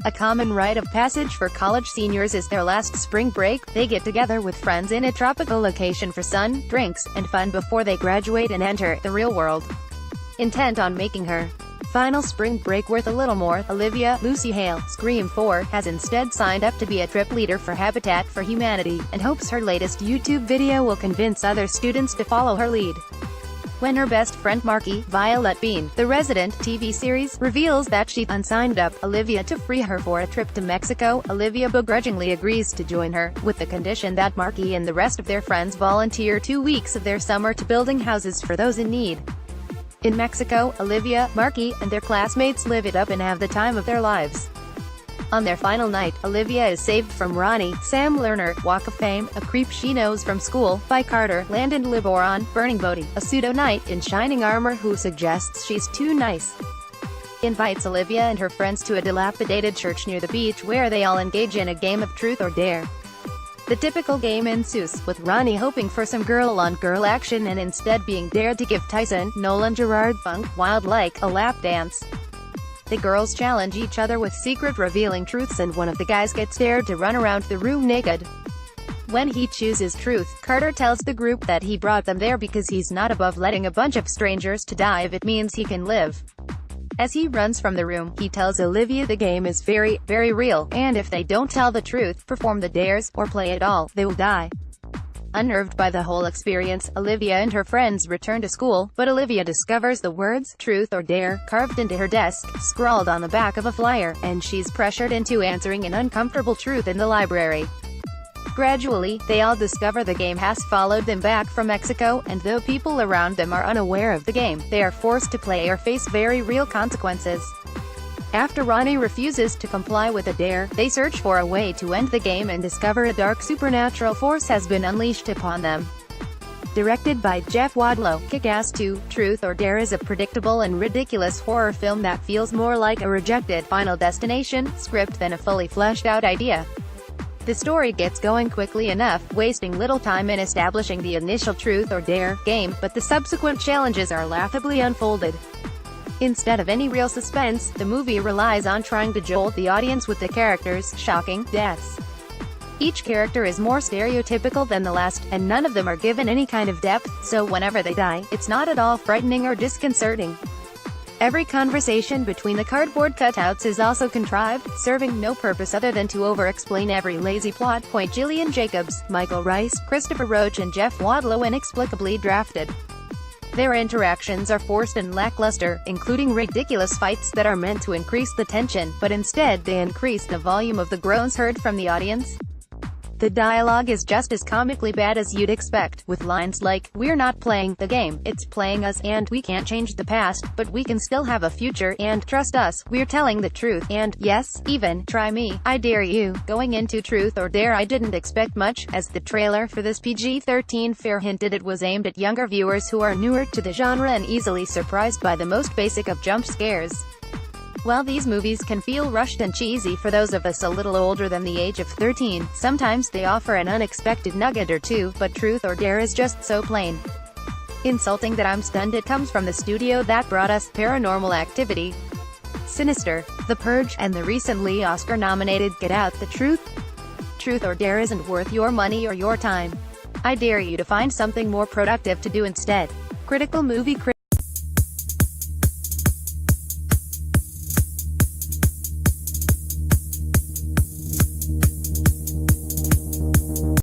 A common rite of passage for college seniors is their last spring break. They get together with friends in a tropical location for sun, drinks, and fun before they graduate and enter the real world. Intent on making her final spring break worth a little more, Olivia, Lucy Hale, Scream 4, has instead signed up to be a trip leader for Habitat for Humanity, and hopes her latest YouTube video will convince other students to follow her lead. When her best friend Markie, Violett Beane, the Resident TV series, reveals that she unsigned up Olivia to free her for a trip to Mexico, Olivia begrudgingly agrees to join her, with the condition that Markie and the rest of their friends volunteer 2 weeks of their summer to building houses for those in need. In Mexico, Olivia, Markie, and their classmates live it up and have the time of their lives. On their final night, Olivia is saved from Ronnie, Sam Lerner, Walk of Fame, a creep she knows from school, by Carter, Landon Liboron, Burning Bodhi, a pseudo-knight in shining armor who suggests she's too nice. He invites Olivia and her friends to a dilapidated church near the beach where they all engage in a game of truth or dare. The typical game ensues, with Ronnie hoping for some girl-on-girl action and instead being dared to give Tyson, Nolan Gerard Funk, Wild like, a lap dance. The girls challenge each other with secret revealing truths and one of the guys gets dared to run around the room naked. When he chooses truth, Carter tells the group that he brought them there because he's not above letting a bunch of strangers to die if it means he can live. As he runs from the room, he tells Olivia the game is very, very real, and if they don't tell the truth, perform the dares, or play at all, they will die. Unnerved by the whole experience, Olivia and her friends return to school, but Olivia discovers the words, truth or dare, carved into her desk, scrawled on the back of a flyer, and she's pressured into answering an uncomfortable truth in the library. Gradually, they all discover the game has followed them back from Mexico, and though people around them are unaware of the game, they are forced to play or face very real consequences. After Ronnie refuses to comply with a dare, they search for a way to end the game and discover a dark supernatural force has been unleashed upon them. Directed by Jeff Wadlow, Kick-Ass 2, Truth or Dare is a predictable and ridiculous horror film that feels more like a rejected Final Destination script than a fully fleshed-out idea. The story gets going quickly enough, wasting little time in establishing the initial truth or dare game, but the subsequent challenges are laughably unfolded. Instead of any real suspense, the movie relies on trying to jolt the audience with the characters' shocking deaths. Each character is more stereotypical than the last, and none of them are given any kind of depth, so whenever they die, it's not at all frightening or disconcerting. Every conversation between the cardboard cutouts is also contrived, serving no purpose other than to over-explain every lazy plot point. Gillian Jacobs, Michael Rice, Christopher Roach and Jeff Wadlow inexplicably drafted. Their interactions are forced and lackluster, including ridiculous fights that are meant to increase the tension, but instead they increase the volume of the groans heard from the audience. The dialogue is just as comically bad as you'd expect, with lines like, "We're not playing the game, it's playing us," and "We can't change the past, but we can still have a future," and "Trust us, we're telling the truth," and "Yes, even, try me, I dare you." Going into Truth or Dare, I didn't expect much, as the trailer for this PG-13 fare hinted it was aimed at younger viewers who are newer to the genre and easily surprised by the most basic of jump scares. While these movies can feel rushed and cheesy for those of us a little older than the age of 13, sometimes they offer an unexpected nugget or two, but Truth or Dare is just so plain insulting that I'm stunned it comes from the studio that brought us Paranormal Activity, Sinister, The Purge, and the recently Oscar-nominated Get Out. The truth or dare isn't worth your money or your time. I dare you to find something more productive to do instead. Critical Movie Critic